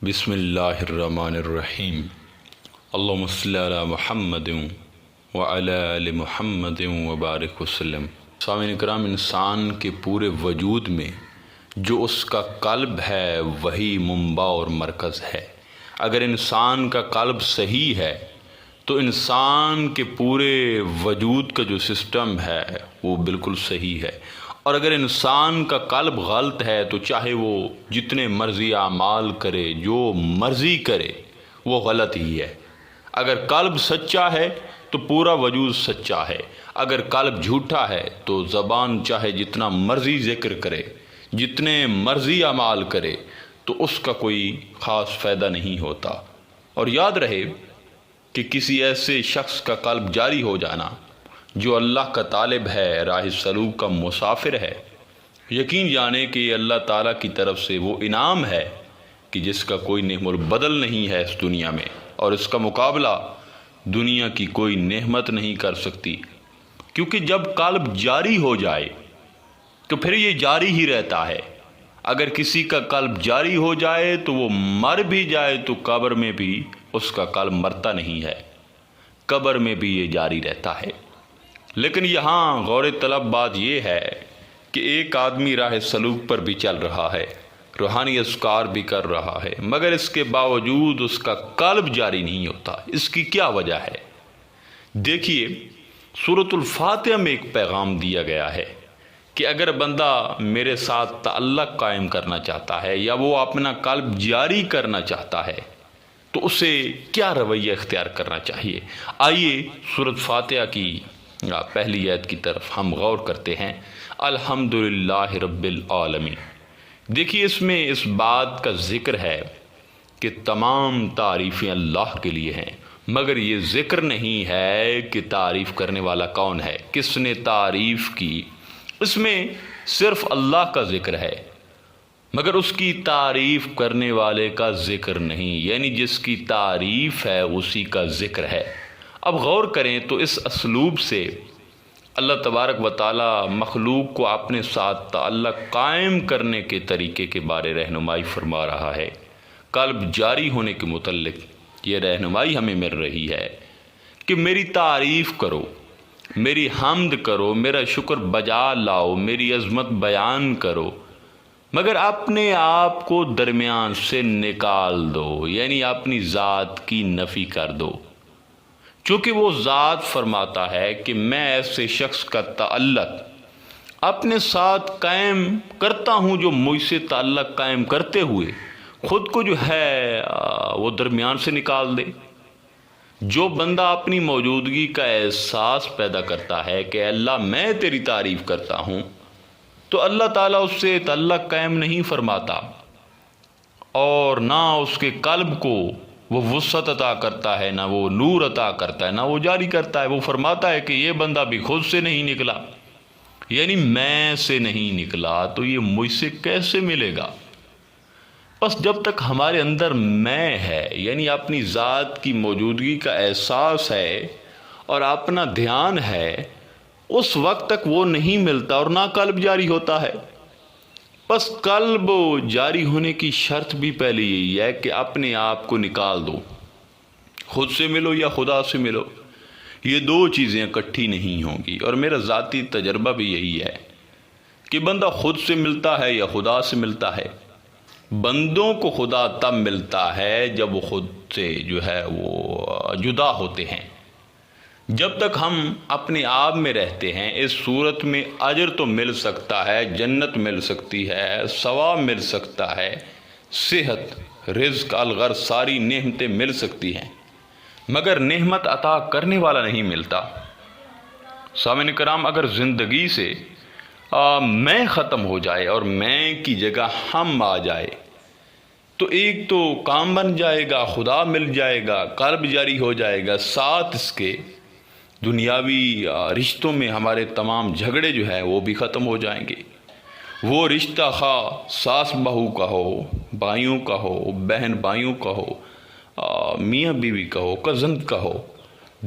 بسم اللہ الرحمن الرحیم اللہم صلی علی محمد وعلی آل محمد وبارک وسلم۔ سامعین اکرام، انسان کے پورے وجود میں جو اس کا قلب ہے وہی منبع اور مرکز ہے۔ اگر انسان کا قلب صحیح ہے تو انسان کے پورے وجود کا جو سسٹم ہے وہ بالکل صحیح ہے، اور اگر انسان کا قلب غلط ہے تو چاہے وہ جتنے مرضی اعمال کرے، جو مرضی کرے، وہ غلط ہی ہے۔ اگر قلب سچا ہے تو پورا وجود سچا ہے، اگر قلب جھوٹا ہے تو زبان چاہے جتنا مرضی ذکر کرے، جتنے مرضی اعمال کرے، تو اس کا کوئی خاص فائدہ نہیں ہوتا۔ اور یاد رہے کہ کسی ایسے شخص کا قلب جاری ہو جانا جو اللہ کا طالب ہے، راہ سلوک کا مسافر ہے، یقین جانے کہ یہ اللہ تعالیٰ کی طرف سے وہ انعام ہے کہ جس کا کوئی نعم البدل نہیں ہے اس دنیا میں، اور اس کا مقابلہ دنیا کی کوئی نعمت نہیں کر سکتی۔ کیونکہ جب قلب جاری ہو جائے تو پھر یہ جاری ہی رہتا ہے۔ اگر کسی کا قلب جاری ہو جائے تو وہ مر بھی جائے تو قبر میں بھی اس کا قلب مرتا نہیں ہے، قبر میں بھی یہ جاری رہتا ہے۔ لیکن یہاں غور طلب بات یہ ہے کہ ایک آدمی راہ سلوک پر بھی چل رہا ہے، روحانی اذکار بھی کر رہا ہے، مگر اس کے باوجود اس کا قلب جاری نہیں ہوتا۔ اس کی کیا وجہ ہے؟ دیکھیے، سورۃ الفاتحہ میں ایک پیغام دیا گیا ہے کہ اگر بندہ میرے ساتھ تعلق قائم کرنا چاہتا ہے یا وہ اپنا قلب جاری کرنا چاہتا ہے تو اسے کیا رویہ اختیار کرنا چاہیے۔ آئیے سورۃ فاتحہ کی پہلی آیت کی طرف ہم غور کرتے ہیں۔ الحمدللہ رب العالمین۔ دیکھیے، اس میں اس بات کا ذکر ہے کہ تمام تعریفیں اللہ کے لیے ہیں، مگر یہ ذکر نہیں ہے کہ تعریف کرنے والا کون ہے، کس نے تعریف کی۔ اس میں صرف اللہ کا ذکر ہے، مگر اس کی تعریف کرنے والے کا ذکر نہیں، یعنی جس کی تعریف ہے اسی کا ذکر ہے۔ اب غور کریں تو اس اسلوب سے اللہ تبارک و تعالی مخلوق کو اپنے ساتھ تعلق قائم کرنے کے طریقے کے بارے رہنمائی فرما رہا ہے۔ قلب جاری ہونے کے متعلق یہ رہنمائی ہمیں مل رہی ہے کہ میری تعریف کرو، میری حمد کرو، میرا شکر بجا لاؤ، میری عظمت بیان کرو، مگر اپنے آپ کو درمیان سے نکال دو، یعنی اپنی ذات کی نفی کر دو۔ چونکہ وہ ذات فرماتا ہے کہ میں ایسے شخص کا تعلق اپنے ساتھ قائم کرتا ہوں جو مجھ سے تعلق قائم کرتے ہوئے خود کو جو ہے وہ درمیان سے نکال دے۔ جو بندہ اپنی موجودگی کا احساس پیدا کرتا ہے کہ اللہ میں تیری تعریف کرتا ہوں، تو اللہ تعالیٰ اس سے تعلق قائم نہیں فرماتا، اور نہ اس کے قلب کو وہ وسعت عطا کرتا ہے، نہ وہ نور عطا کرتا ہے، نہ وہ جاری کرتا ہے۔ وہ فرماتا ہے کہ یہ بندہ بھی خود سے نہیں نکلا، یعنی میں سے نہیں نکلا، تو یہ مجھ سے کیسے ملے گا؟ بس جب تک ہمارے اندر میں ہے، یعنی اپنی ذات کی موجودگی کا احساس ہے اور اپنا دھیان ہے، اس وقت تک وہ نہیں ملتا اور نہ قلب جاری ہوتا ہے۔ بس قلب جاری ہونے کی شرط بھی پہلے یہی ہے کہ اپنے آپ کو نکال دو، خود سے ملو یا خدا سے ملو، یہ دو چیزیں اکٹھی نہیں ہوں گی۔ اور میرا ذاتی تجربہ بھی یہی ہے کہ بندہ خود سے ملتا ہے یا خدا سے ملتا ہے۔ بندوں کو خدا تب ملتا ہے جب وہ خود سے جو ہے وہ جدا ہوتے ہیں۔ جب تک ہم اپنے آپ میں رہتے ہیں، اس صورت میں اجر تو مل سکتا ہے، جنت مل سکتی ہے، ثواب مل سکتا ہے، صحت، رزق، الغرض ساری نعمتیں مل سکتی ہیں، مگر نعمت عطا کرنے والا نہیں ملتا۔ سامعین کرام، اگر زندگی سے میں ختم ہو جائے اور میں کی جگہ ہم آ جائے تو ایک تو کام بن جائے گا، خدا مل جائے گا، قلب جاری ہو جائے گا، ساتھ اس کے دنیاوی رشتوں میں ہمارے تمام جھگڑے جو ہیں وہ بھی ختم ہو جائیں گے۔ وہ رشتہ خواہ ساس بہو کا ہو، بھائیوں کا ہو، بہن بھائیوں کا ہو، میاں بیوی کا ہو، کزن کا ہو،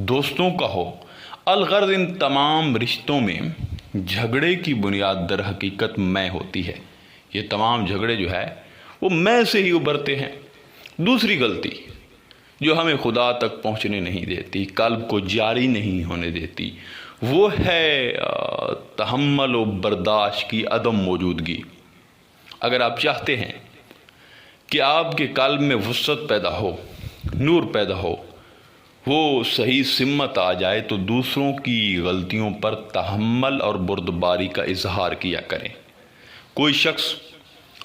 دوستوں کا ہو، الغرض ان تمام رشتوں میں جھگڑے کی بنیاد در حقیقت میں ہوتی ہے۔ یہ تمام جھگڑے جو ہے وہ میں سے ہی ابھرتے ہیں۔ دوسری غلطی جو ہمیں خدا تک پہنچنے نہیں دیتی، قلب کو جاری نہیں ہونے دیتی، وہ ہے تحمل و برداشت کی عدم موجودگی۔ اگر آپ چاہتے ہیں کہ آپ کے قلب میں وسعت پیدا ہو، نور پیدا ہو، وہ صحیح سمت آ جائے، تو دوسروں کی غلطیوں پر تحمل اور بردباری کا اظہار کیا کریں۔ کوئی شخص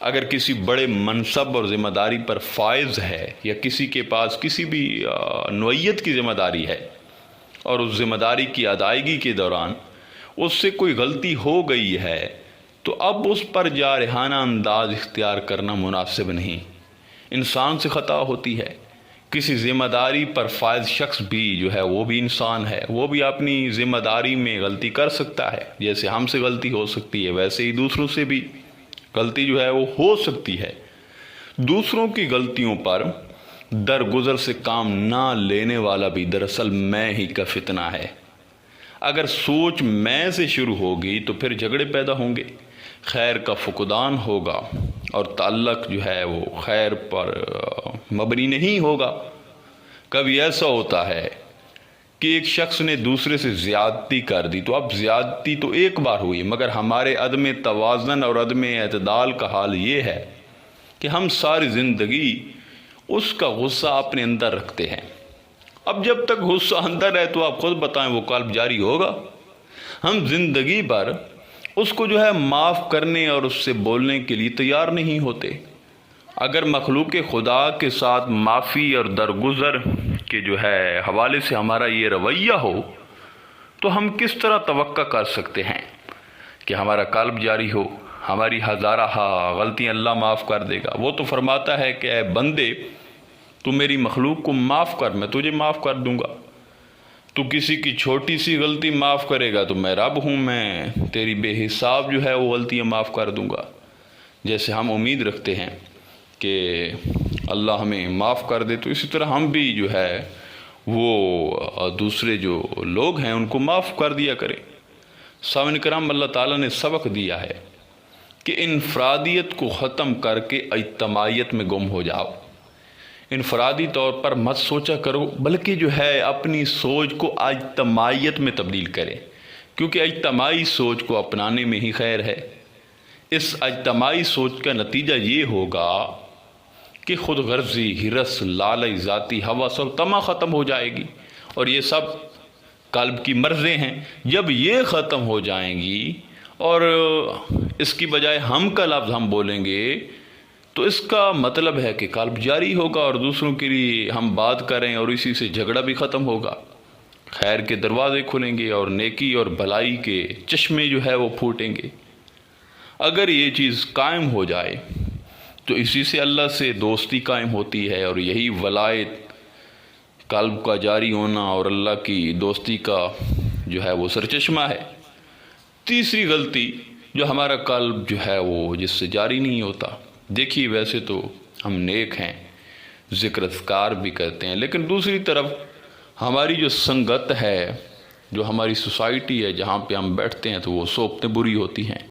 اگر کسی بڑے منصب اور ذمہ داری پر فائز ہے، یا کسی کے پاس کسی بھی نوعیت کی ذمہ داری ہے، اور اس ذمہ داری کی ادائیگی کے دوران اس سے کوئی غلطی ہو گئی ہے، تو اب اس پر جارحانہ انداز اختیار کرنا مناسب نہیں۔ انسان سے خطا ہوتی ہے، کسی ذمہ داری پر فائز شخص بھی جو ہے وہ بھی انسان ہے، وہ بھی اپنی ذمہ داری میں غلطی کر سکتا ہے۔ جیسے ہم سے غلطی ہو سکتی ہے، ویسے ہی دوسروں سے بھی غلطی جو ہے وہ ہو سکتی ہے۔ دوسروں کی غلطیوں پر درگزر سے کام نہ لینے والا بھی دراصل میں ہی کا فتنہ ہے۔ اگر سوچ میں سے شروع ہوگی تو پھر جھگڑے پیدا ہوں گے، خیر کا فقدان ہوگا، اور تعلق جو ہے وہ خیر پر مبنی نہیں ہوگا۔ کبھی ایسا ہوتا ہے کہ ایک شخص نے دوسرے سے زیادتی کر دی، تو اب زیادتی تو ایک بار ہوئی، مگر ہمارے عدم توازن اور عدم اعتدال کا حال یہ ہے کہ ہم ساری زندگی اس کا غصہ اپنے اندر رکھتے ہیں۔ اب جب تک غصہ اندر ہے تو آپ خود بتائیں وہ قلب جاری ہوگا؟ ہم زندگی بھر اس کو جو ہے معاف کرنے اور اس سے بولنے کے لیے تیار نہیں ہوتے۔ اگر مخلوق خدا کے ساتھ معافی اور درگزر کے جو ہے حوالے سے ہمارا یہ رویہ ہو، تو ہم کس طرح توقع کر سکتے ہیں کہ ہمارا قلب جاری ہو، ہماری ہزارہ غلطیاں اللہ معاف کر دے گا؟ وہ تو فرماتا ہے کہ اے بندے، تو میری مخلوق کو معاف کر، میں تجھے معاف کر دوں گا۔ تو کسی کی چھوٹی سی غلطی معاف کرے گا تو میں رب ہوں، میں تیری بے حساب جو ہے وہ غلطیاں معاف کر دوں گا۔ جیسے ہم امید رکھتے ہیں کہ اللہ ہمیں معاف کر دے، تو اسی طرح ہم بھی جو ہے وہ دوسرے جو لوگ ہیں ان کو معاف کر دیا کریں۔ سامعین کرام، اللہ تعالیٰ نے سبق دیا ہے کہ انفرادیت کو ختم کر کے اجتماعیت میں گم ہو جاؤ۔ انفرادی طور پر مت سوچا کرو، بلکہ جو ہے اپنی سوچ کو اجتماعیت میں تبدیل کرے، کیونکہ اجتماعی سوچ کو اپنانے میں ہی خیر ہے۔ اس اجتماعی سوچ کا نتیجہ یہ ہوگا کہ خود غرضی، ہرس، لالچ، ذاتی ہوس اور طمع ختم ہو جائے گی، اور یہ سب قلب کی مرضیں ہیں۔ جب یہ ختم ہو جائیں گی اور اس کی بجائے ہم کا لفظ ہم بولیں گے، تو اس کا مطلب ہے کہ قلب جاری ہوگا اور دوسروں کے لیے ہم بات کریں، اور اسی سے جھگڑا بھی ختم ہوگا، خیر کے دروازے کھلیں گے اور نیکی اور بھلائی کے چشمے جو ہے وہ پھوٹیں گے۔ اگر یہ چیز قائم ہو جائے تو اسی سے اللہ سے دوستی قائم ہوتی ہے، اور یہی ولایت، قلب کا جاری ہونا اور اللہ کی دوستی کا جو ہے وہ سرچشمہ ہے۔ تیسری غلطی جو ہمارا قلب جو ہے وہ جس سے جاری نہیں ہوتا۔ دیکھیے، ویسے تو ہم نیک ہیں، ذکر اذکار بھی کرتے ہیں، لیکن دوسری طرف ہماری جو سنگت ہے، جو ہماری سوسائٹی ہے جہاں پہ ہم بیٹھتے ہیں، تو وہ صحبتیں بری ہوتی ہیں۔